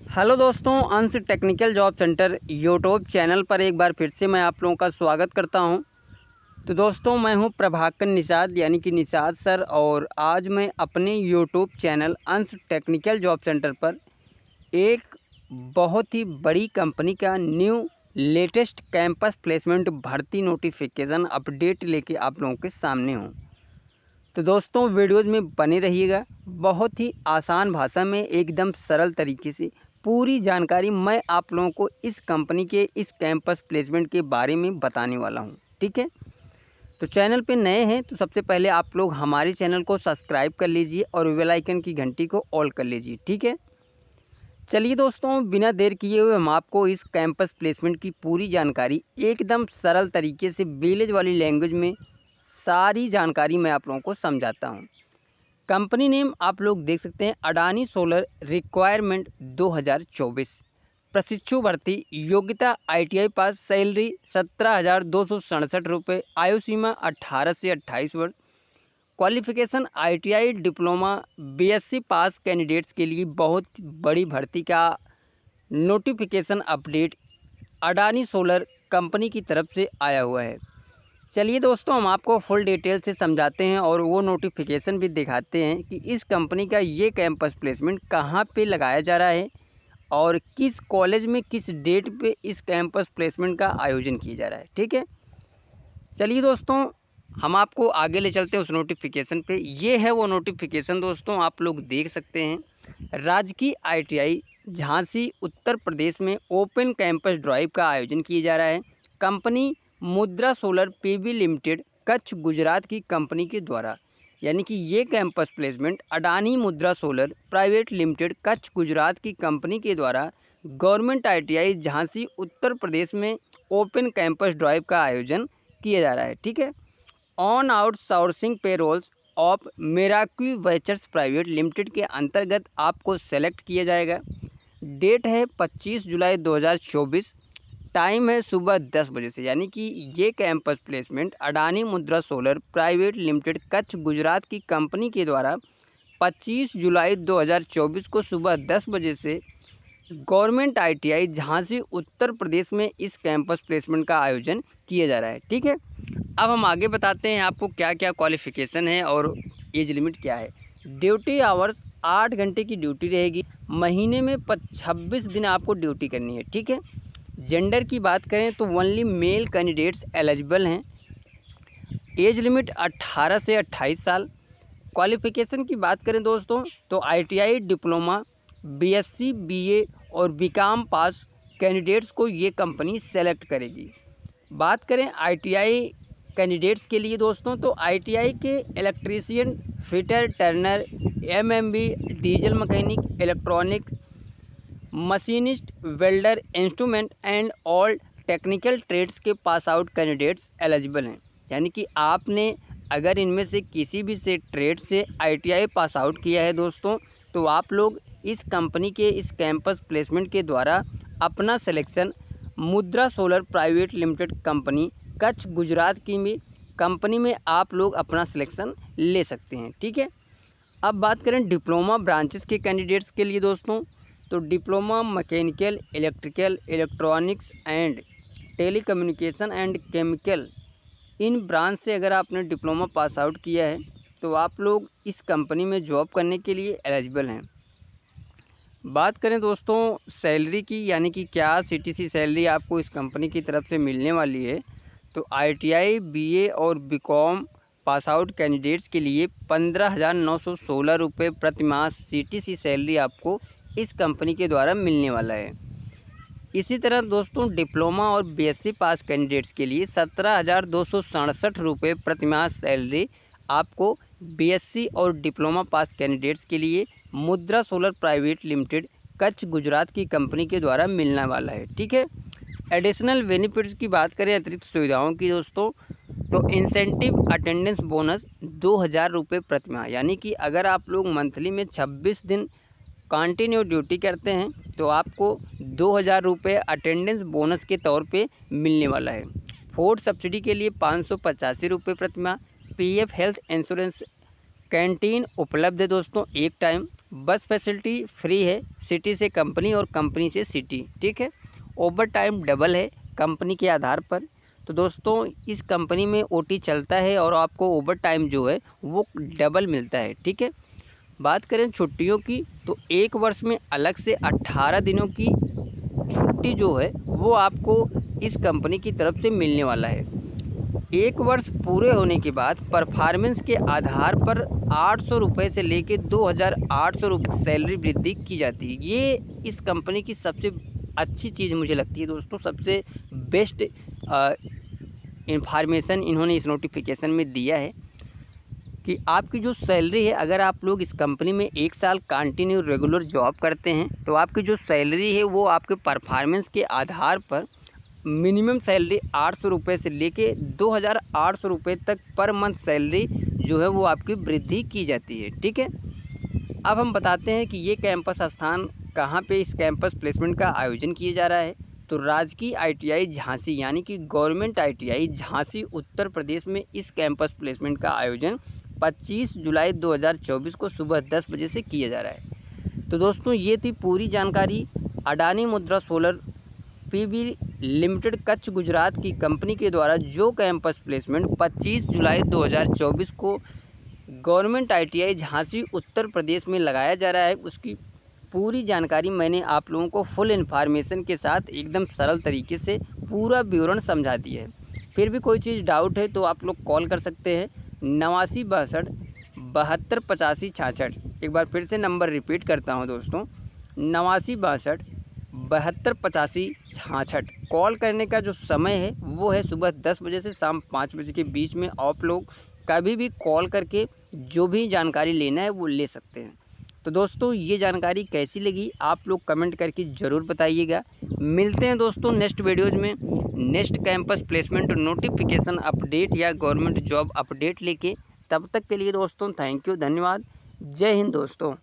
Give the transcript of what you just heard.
Hello दोस्तों, अंश technical job centre YouTube channel पर एक बार फिर से मैं आप लोगों का स्वागत करता हूं। तो दोस्तों, मैं हूं प्रभाकर निषाद यानी कि निषाद सर, और आज मैं अपने यूट्यूब चैनल अंश टेक्निकल जॉब सेंटर पर एक बहुत ही बड़ी कंपनी का न्यू लेटेस्ट कैंपस प्लेसमेंट भर्ती नोटिफिकेशन अपडेट लेके आप लोगों के सामने हूँ। तो दोस्तों, वीडियोज़ में बने रहिएगा। बहुत ही आसान भाषा में एकदम सरल तरीके से पूरी जानकारी मैं आप लोगों को इस कंपनी के इस कैंपस प्लेसमेंट के बारे में बताने वाला हूं। ठीक है, तो चैनल पे नए हैं तो सबसे पहले आप लोग हमारे चैनल को सब्सक्राइब कर लीजिए और बेल आइकन की घंटी को ऑल कर लीजिए। ठीक है, चलिए दोस्तों, बिना देर किए हुए हम आपको इस कैंपस प्लेसमेंट की पूरी जानकारी एकदम सरल तरीके से विलेज वाली लैंग्वेज में सारी जानकारी मैं आप लोगों को समझाता हूँ। कंपनी नेम आप लोग देख सकते हैं, अडानी सोलर। रिक्वायरमेंट 2024। प्रशिक्षु भर्ती, योग्यता ITI पास, सैलरी 17,267 रुपये, आयु सीमा 18 से 28 वर्ष, क्वालिफिकेशन ITI डिप्लोमा BSc पास कैंडिडेट्स के लिए बहुत बड़ी भर्ती का notification update Adani solar company की तरफ से आया हुआ है। चलिए दोस्तों, हम आपको फुल डिटेल से समझाते हैं और वो नोटिफिकेशन भी दिखाते हैं कि इस कंपनी का ये कैंपस प्लेसमेंट कहाँ पे लगाया जा रहा है और किस कॉलेज में किस डेट पे इस कैंपस प्लेसमेंट का आयोजन किया जा रहा है। ठीक है, चलिए दोस्तों, हम आपको आगे ले चलते हैं उस नोटिफिकेशन पे। ये है वो नोटिफिकेशन दोस्तों, आप लोग देख सकते हैं। राजकीय ITI झांसी उत्तर प्रदेश में ओपन कैंपस ड्राइव का आयोजन किया जा रहा है। कंपनी मुद्रा solar PV limited Kutch Gujarat की कंपनी के द्वारा, यानी कि ये कैंपस प्लेसमेंट अडानी मुद्रा solar private limited Kutch Gujarat की कंपनी के द्वारा गवर्नमेंट ITI झांसी उत्तर प्रदेश में ओपन कैंपस ड्राइव का आयोजन किया जा रहा है। ठीक है, on outsourcing payrolls of Meraqui ventures private limited के अंतर्गत आपको सेलेक्ट किया जाएगा। डेट है 25 जुलाई 2024। टाइम है सुबह 10 बजे से, यानी कि ये कैंपस प्लेसमेंट अडानी मुद्रा solar private limited Kutch Gujarat की कंपनी के द्वारा 25 जुलाई 2024 को सुबह 10 बजे से गवर्नमेंट ITI झांसी उत्तर प्रदेश में इस कैंपस प्लेसमेंट का आयोजन किया जा रहा है। ठीक है, अब हम आगे बताते हैं आपको क्या क्या क्वालिफिकेशन है और एज लिमिट क्या है। ड्यूटी आवर्स 8 घंटे की ड्यूटी रहेगी। महीने में 26 दिन आपको ड्यूटी करनी है। ठीक है, जेंडर की बात करें तो ओनली मेल कैंडिडेट्स एलिजिबल हैं। एज लिमिट 18 से 28 साल। क्वालिफिकेशन की बात करें दोस्तों तो ITI डिप्लोमा BSc BA और BCom पास कैंडिडेट्स को ये कंपनी सेलेक्ट करेगी। बात करें ITI कैंडिडेट्स के लिए दोस्तों तो ITI के electrician, fitter, turner, MMB, diesel mechanic, electronic, machinist, welder, instrument and all technical trades के पास आउट कैंडिडेट्स एलिजिबल हैं। यानी कि आपने अगर इनमें से किसी भी से ट्रेड से ITI पास आउट किया है दोस्तों, तो आप लोग इस कंपनी के इस कैंपस प्लेसमेंट के द्वारा अपना सिलेक्शन मुद्रा solar private limited company Kutch Gujarat की भी कंपनी में आप लोग अपना सिलेक्शन ले सकते हैं। ठीक है, अब बात करें डिप्लोमा ब्रांचेस के कैंडिडेट्स के लिए दोस्तों, तो diploma mechanical, electrical, electronics and telecommunication and chemical, in branch से अगर आपने डिप्लोमा पास आउट किया है तो आप लोग इस कंपनी में जॉब करने के लिए एलिजिबल हैं। बात करें दोस्तों सैलरी की, यानी कि क्या CTC सैलरी आपको इस कंपनी की तरफ से मिलने वाली है, तो ITI BA और BCom पास आउट कैंडिडेट्स के लिए 15,916 रुपये प्रति माह CTC सैलरी आपको इस कंपनी के द्वारा मिलने वाला है। इसी तरह दोस्तों डिप्लोमा और BSc पास कैंडिडेट्स के लिए 17,267 रुपये प्रति माह सैलरी आपको BSc और डिप्लोमा पास कैंडिडेट्स के लिए मुद्रा solar private limited Kutch Gujarat की कंपनी के द्वारा मिलने वाला है। ठीक है, एडिशनल बेनिफिट्स की बात करें, अतिरिक्त सुविधाओं की दोस्तों, तो इंसेंटिव अटेंडेंस बोनस 2,000 रुपये प्रति माह, यानी कि अगर आप लोग मंथली में 26 दिन कंटिन्यू ड्यूटी करते हैं तो आपको 2,000 रुपये अटेंडेंस बोनस के तौर पे मिलने वाला है। फूड सब्सिडी के लिए 585 रुपये प्रति माह। PF हेल्थ इंश्योरेंस कैंटीन उपलब्ध है दोस्तों एक टाइम, बस फैसिलिटी फ्री है सिटी से कंपनी और कंपनी से सिटी, ठीक है। ओवर टाइम डबल है कंपनी के आधार पर। तो दोस्तों इस कंपनी में ओटी चलता है और आपको ओवर टाइम जो है वो डबल मिलता है, ठीक है। बात करें छुट्टियों की तो एक वर्ष में अलग से 18 दिनों की छुट्टी जो है वो आपको इस कंपनी की तरफ से मिलने वाला है। एक वर्ष पूरे होने के बाद परफॉर्मेंस के आधार पर 800 रुपये से लेके 2800 रुपये सैलरी वृद्धि की जाती है। ये इस कंपनी की सबसे अच्छी चीज़ मुझे लगती है दोस्तों, सबसे बेस्ट इंफॉर्मेशन इन्होंने इस नोटिफिकेशन में दिया है कि आपकी जो सैलरी है, अगर आप लोग इस कंपनी में 1 साल कंटिन्यू रेगुलर जॉब करते हैं तो आपकी जो सैलरी है वो आपके परफॉर्मेंस के आधार पर मिनिमम सैलरी 800 रुपये से लेके 2800 रुपये तक पर मंथ सैलरी जो है वो आपकी वृद्धि की जाती है, ठीक है। अब हम बताते हैं कि ये कैंपस स्थान कहाँ पे इस कैंपस प्लेसमेंट का आयोजन किया जा रहा है। तो राजकीय ITI झांसी यानी कि गवर्नमेंट ITI झांसी उत्तर प्रदेश में इस कैंपस प्लेसमेंट का आयोजन 25 जुलाई 2024 को सुबह 10 बजे से किया जा रहा है। तो दोस्तों ये थी पूरी जानकारी अडानी मुद्रा solar PV limited Kutch Gujarat की कंपनी के द्वारा जो कैंपस प्लेसमेंट 25 जुलाई 2024 को गवर्नमेंट ITI झांसी उत्तर प्रदेश में लगाया जा रहा है, उसकी पूरी जानकारी मैंने आप लोगों को फुल इन्फॉर्मेशन के साथ एकदम सरल तरीके से पूरा विवरण समझा दिया है। फिर भी कोई चीज़ डाउट है तो आप लोग कॉल कर सकते हैं 8962 72 85 66। एक बार फिर से नंबर रिपीट करता हूं दोस्तों, 8962 72 85 66। कॉल करने का जो समय है वो है सुबह 10 बजे से शाम 5 बजे के बीच में। आप लोग कभी भी कॉल करके जो भी जानकारी लेना है वो ले सकते हैं। तो दोस्तों ये जानकारी कैसी लगी आप लोग कमेंट करके ज़रूर बताइएगा। मिलते हैं दोस्तों नेक्स्ट वीडियोज़ में next campus placement notification update या गवर्नमेंट जॉब अपडेट लेके। तब तक के लिए दोस्तों थैंक यू, धन्यवाद, जय हिंद दोस्तों।